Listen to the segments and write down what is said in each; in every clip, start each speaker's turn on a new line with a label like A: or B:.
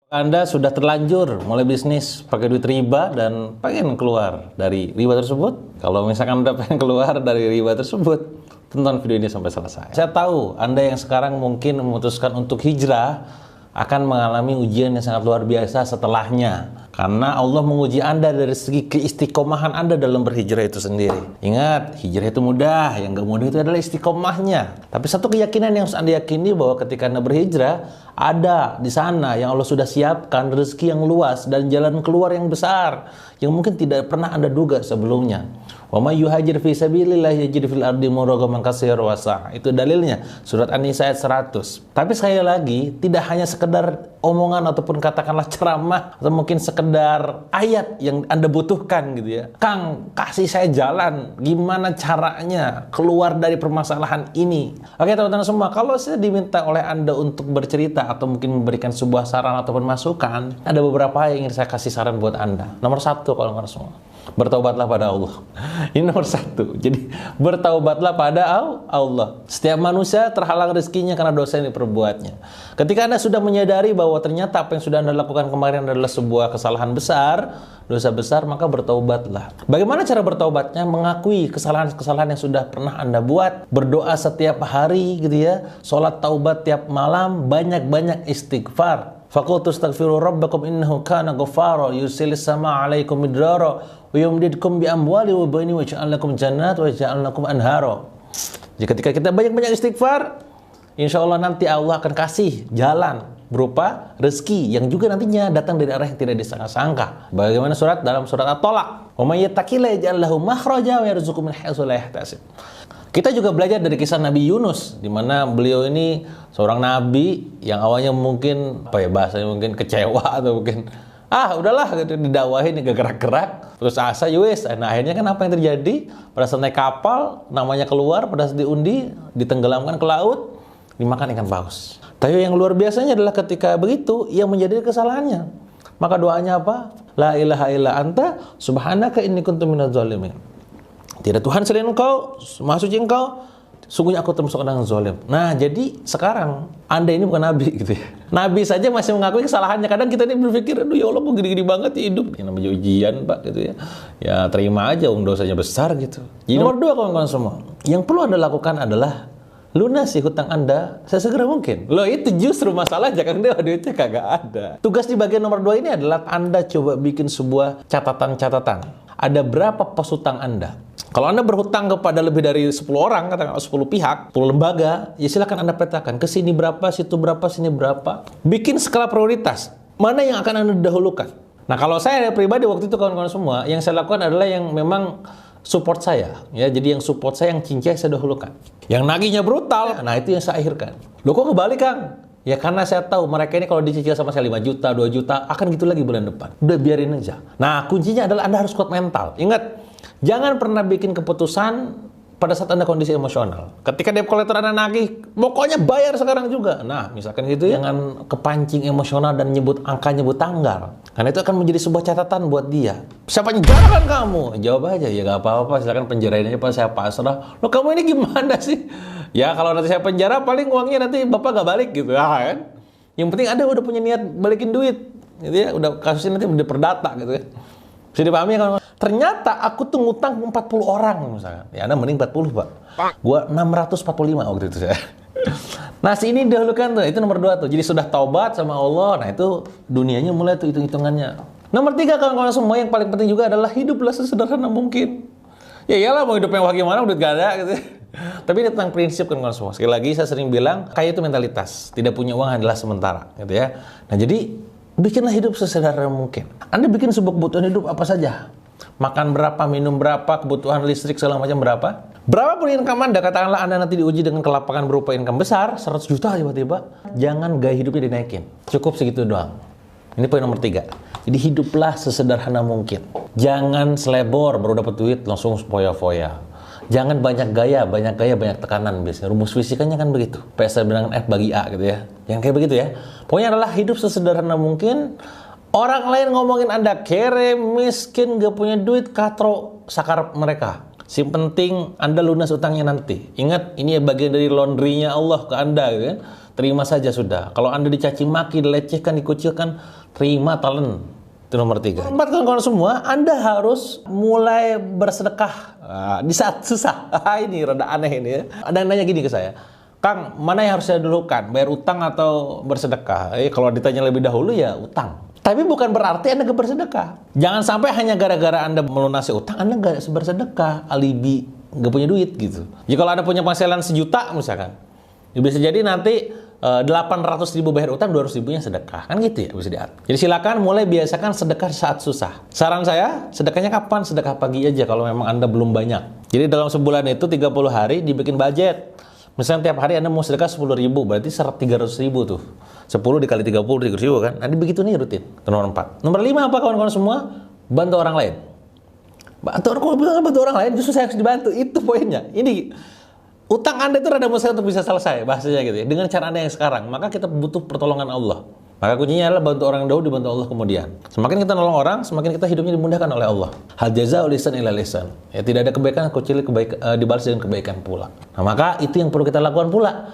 A: Anda sudah terlanjur mulai bisnis pakai duit riba dan pengen keluar dari riba tersebut. Kalau misalkan Anda pengen keluar dari riba tersebut, tonton video ini sampai selesai. Saya tahu Anda yang sekarang mungkin memutuskan untuk hijrah akan mengalami ujian yang sangat luar biasa setelahnya. Karena Allah menguji Anda dari segi keistiqomahan Anda dalam berhijrah itu sendiri. Ingat, hijrah itu mudah, yang gak mudah itu adalah istiqomahnya. Tapi satu keyakinan yang harus Anda yakini bahwa ketika Anda berhijrah, ada di sana yang Allah sudah siapkan rezeki yang luas dan jalan keluar yang besar yang mungkin tidak pernah Anda duga sebelumnya. Wa may yuhajir fi sabilillah yajid fil ardi muragaman katsira wa sa'a. Itu dalilnya surat An-Nisa ayat 100. Tapi sekali lagi tidak hanya sekedar omongan ataupun katakanlah ceramah atau mungkin sekedar ayat yang Anda butuhkan gitu ya. Kang, kasih saya jalan gimana caranya keluar dari permasalahan ini. Oke teman-teman semua, kalau saya diminta oleh Anda untuk bercerita atau mungkin memberikan sebuah saran ataupun masukan, ada beberapa yang ingin saya kasih saran buat Anda. Nomor satu, kalau nggak semua, bertaubatlah pada Allah. Ini nomor satu. Jadi bertaubatlah pada Allah. Setiap manusia terhalang rezekinya karena dosa yang diperbuatnya. Ketika Anda sudah menyadari bahwa ternyata apa yang sudah Anda lakukan kemarin adalah sebuah kesalahan besar, dosa besar, maka bertaubatlah. Bagaimana cara bertaubatnya? Mengakui kesalahan-kesalahan yang sudah pernah Anda buat, berdoa setiap hari gitu ya, sholat taubat tiap malam, banyak-banyak istighfar. Faqultu astaghfiru rabbakum innahu kana ghaffara yursilis samaa 'alaikum midrara wa yumdidkum bi amwali wa bani wa yaj'al lakum jannat wa yaj'al lakum anhara. Jadi ketika kita banyak-banyak istighfar, insyaallah nanti Allah akan kasih jalan berupa rezeki yang juga nantinya datang dari arah yang tidak disangka-sangka. Bagaimana dalam surat At-Tolak, "Wa may yattaqillaha yaj'al lahu makhraja wa yarzuqhu min haitsu la yahtasib." Kita juga belajar dari kisah Nabi Yunus, di mana beliau ini seorang nabi yang awalnya mungkin bahasanya mungkin kecewa atau mungkin udahlah gitu, didakwahin gak gerak-gerak, terus asa yowes. Nah akhirnya kan apa yang terjadi? Pada saat naik kapal, namanya keluar, pada saat diundi, ditenggelamkan ke laut, dimakan ikan paus. Tapi yang luar biasanya adalah ketika begitu, ia menjadi kesalahannya. Maka doanya apa? La ilaha illa anta subhanaka inni kuntu minadz zalimin. Tidak Tuhan selain Engkau, Maha Suci Engkau, sungguhnya aku termasuk orang yang zalim. Nah, jadi sekarang Anda ini bukan nabi gitu ya. Nabi saja masih mengakui kesalahannya. Kadang kita ini berpikir, aduh ya Allah kok gini-gini banget hidup. Yang namanya ujian, Pak, gitu ya. Ya terima aja, dosanya besar gitu. Jadi nomor dua, kawan-kawan semua, yang perlu Anda lakukan adalah lunasi hutang Anda sesegera mungkin. Loh, itu justru masalah, jangan duitnya kagak ada. Tugas di bagian nomor 2 ini adalah Anda coba bikin sebuah catatan-catatan. Ada berapa pos hutang Anda? Kalau Anda berhutang kepada lebih dari 10 orang, katakanlah 10 pihak, 10 lembaga, ya silakan Anda petakan. Ke sini berapa, situ berapa, sini berapa. Bikin skala prioritas. Mana yang akan Anda dahulukan? Nah, kalau saya pribadi waktu itu kawan-kawan semua, yang saya lakukan adalah yang memang support saya. Ya, jadi yang support saya, yang cincai saya dahulukan. Yang nagihnya brutal, nah itu yang saya akhirkan. Loh kok kebalik, Kang? Ya karena saya tahu mereka ini kalau dicicil sama saya 5 juta, 2 juta, akan gitu lagi bulan depan. Udah biarin aja. Nah, kuncinya adalah Anda harus kuat mental. Ingat, jangan pernah bikin keputusan pada saat Anda kondisi emosional. Ketika debt collector Anda nagih, pokoknya bayar sekarang juga. Nah, misalkan gitu ya, jangan kepancing emosional dan nyebut angka, nyebut tanggal. Karena itu akan menjadi sebuah catatan buat dia. Siapa penjarakan kamu? Jawab aja, ya gak apa-apa, silakan penjarain aja, Pak, saya pasrah. Loh, kamu ini gimana sih? Ya kalau nanti saya penjara, paling uangnya nanti Bapak gak balik gitu. Kan? Yang penting Anda udah punya niat balikin duit. Gitu ya, udah kasusnya nanti udah perdata gitu ya. Bisa dipahami kan? Ternyata aku tuh ngutang 40 orang misalkan. Ya Anda mending 40, Pak. Gua 645 waktu itu saya. Nah, ini dahulukan tuh. Itu nomor 2 tuh. Jadi sudah taubat sama Allah. Nah, itu dunianya mulai tuh hitung-hitungannya. Nomor 3, kawan-kawan semua, yang paling penting juga adalah hiduplah sesederhana mungkin. Ya iyalah, mau hidup yang bagaimana udah gak ada gitu. Tapi ini tentang prinsip kan kawan semua. Sekali lagi saya sering bilang, kaya itu mentalitas. Tidak punya uang adalah sementara gitu ya. Nah, jadi bikinlah hidup sesederhana mungkin. Anda bikin sebuah kebutuhan hidup apa saja. Makan berapa, minum berapa, kebutuhan listrik segala macam berapa. Berapapun income Anda, katakanlah Anda nanti diuji dengan kelapangan berupa income besar, 100 juta tiba-tiba, jangan gaya hidupnya dinaikin. Cukup segitu doang. Ini poin nomor 3. Jadi hiduplah sesederhana mungkin. Jangan selebor baru dapat duit langsung foya-foya. Jangan banyak gaya, banyak tekanan biasanya. Rumus fisikanya kan begitu. P sama dengan F bagi A gitu ya. Yang kayak begitu ya. Pokoknya adalah hidup sesederhana mungkin. Orang lain ngomongin Anda kere, miskin, gak punya duit, katro, sakar mereka. Si penting Anda lunas utangnya nanti. Ingat, ini bagian dari laundry-nya Allah ke Anda, gitu kan? Terima saja sudah. Kalau Anda dicaci maki, dilecehkan, dikucilkan, terima talen. Itu nomor 3. Empat, kawan-kawan semua, Anda harus mulai bersedekah di saat susah. Ini rada aneh ini ya. Ada yang nanya gini ke saya, Kang, mana yang harus saya dulukan? Bayar utang atau bersedekah? Kalau ditanya lebih dahulu ya utang. Tapi bukan berarti Anda gak bersedekah. Jangan sampai hanya gara-gara Anda melunasi utang, Anda gak bersedekah, alibi, gak punya duit gitu. Jadi kalau Anda punya penghasilan 1 juta misalkan, ya bisa jadi nanti 800.000 bayar utang, 200.000-nya sedekah. Kan gitu ya, bisa diatur. Jadi silakan mulai biasakan sedekah saat susah. Saran saya, sedekahnya kapan? Sedekah pagi aja kalau memang Anda belum banyak. Jadi dalam sebulan itu 30 hari dibikin budget. Misalnya tiap hari Anda mau sedekah 10.000, berarti 300.000 tuh. 10 dikali 30, 300.000 kan. Nanti begitu nih rutin. Itu nomor 4. Nomor 5 apa kawan-kawan semua? Bantu orang lain. Bantu orang lain, justru saya harus dibantu. Itu poinnya. Ini utang Anda itu rada mustahil untuk bisa selesai, bahasanya gitu ya. Dengan cara Anda yang sekarang, maka kita butuh pertolongan Allah. Maka kuncinya adalah bantu orang dahulu, dibantu Allah kemudian. Semakin kita nolong orang, semakin kita hidupnya dimudahkan oleh Allah. Hal jazaa'ul ihsan illa ihsan. Ya, tidak ada kebaikan kecuali dibalas dengan kebaikan pula. Nah, maka itu yang perlu kita lakukan pula.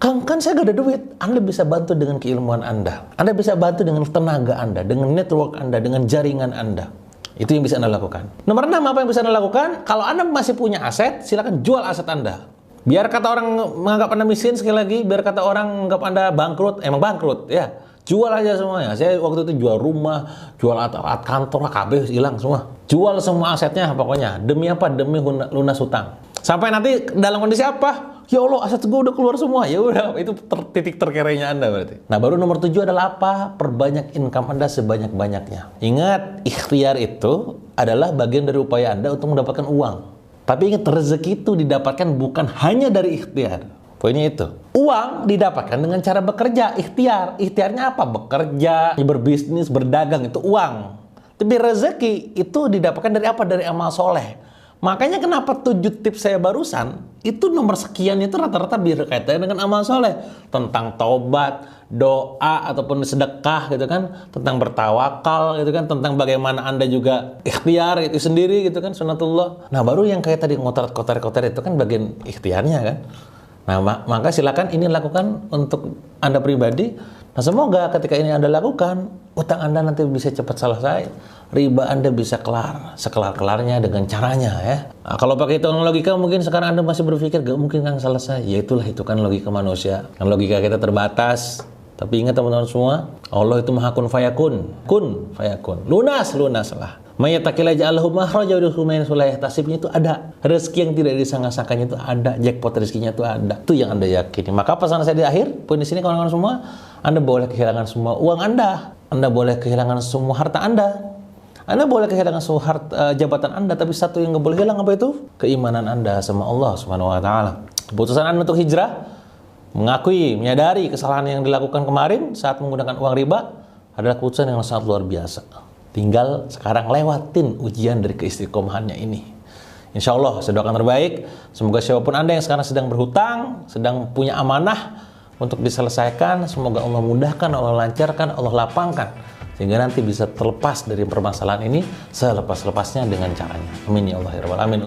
A: Kang, kan saya gak ada duit. Anda bisa bantu dengan keilmuan Anda. Anda bisa bantu dengan tenaga Anda, dengan network Anda, dengan jaringan Anda. Itu yang bisa Anda lakukan. Nomor 6, apa yang bisa Anda lakukan? Kalau Anda masih punya aset, silakan jual aset Anda. Biar kata orang menganggap Anda miskin, sekali lagi, biar kata orang menganggap Anda bangkrut, emang bangkrut, ya. Jual aja semuanya. Saya waktu itu jual rumah, jual alat kantor, KB hilang semua. Jual semua asetnya pokoknya. Demi apa? Demi lunas hutang. Sampai nanti dalam kondisi apa? Ya Allah, aset gue udah keluar semua. Ya udah, itu titik terkerenya Anda berarti. Nah, baru nomor 7 adalah apa? Perbanyak income Anda sebanyak-banyaknya. Ingat, ikhtiar itu adalah bagian dari upaya Anda untuk mendapatkan uang. Tapi ingat, rezeki itu didapatkan bukan hanya dari ikhtiar. Poinnya itu. Uang didapatkan dengan cara bekerja, ikhtiar. Ikhtiarnya apa? Bekerja, berbisnis, berdagang, itu uang. Tapi rezeki itu didapatkan dari apa? Dari amal soleh. Makanya kenapa 7 tips saya barusan, itu nomor sekian itu rata-rata berkaitan dengan amal soleh. Tentang taubat, doa, ataupun sedekah gitu kan. Tentang bertawakal gitu kan. Tentang bagaimana Anda juga ikhtiar itu sendiri gitu kan, sunatullah. Nah, baru yang kayak tadi ngotor-kotor itu kan bagian ikhtiarnya kan. Nah, maka silakan ini lakukan untuk Anda pribadi. Nah, semoga ketika ini Anda lakukan, utang Anda nanti bisa cepat selesai. Riba Anda bisa kelar, sekelar-kelarnya dengan caranya ya. Nah, kalau pakai hitungan logika mungkin sekarang Anda masih berpikir gak mungkin kan selesai. Ya itulah, itu kan logika manusia. Kan logika kita terbatas. Tapi ingat teman-teman semua, Allah itu maha kun fayakun. Kun fayakun. Lunas lah. Mayyatakillah ja'allahu makhraja wa yarzuqhu min haitsu la yahtasib, itu ada. Rezeki yang tidak disangka-sangkanya itu ada, jackpot rezekinya itu ada. Itu yang Anda yakini. Maka pesan saya di akhir, poin di sini kawan-kawan semua, Anda boleh kehilangan semua uang Anda. Anda boleh kehilangan semua harta Anda. Anda boleh kehilangan semua jabatan Anda, tapi satu yang nggak boleh hilang apa itu? Keimanan Anda sama Allah Subhanahu wa taala. Keputusan Anda untuk hijrah, mengakui, menyadari kesalahan yang dilakukan kemarin saat menggunakan uang riba adalah keputusan yang sangat luar biasa. Tinggal sekarang lewatin ujian dari keistiqomahannya ini. Insya Allah, saya doakan terbaik. Semoga siapapun Anda yang sekarang sedang berhutang, sedang punya amanah untuk diselesaikan, semoga Allah mudahkan, Allah lancarkan, Allah lapangkan, sehingga nanti bisa terlepas dari permasalahan ini selepas-lepasnya dengan caranya. Amin ya Allah ya Rabbal Alamin.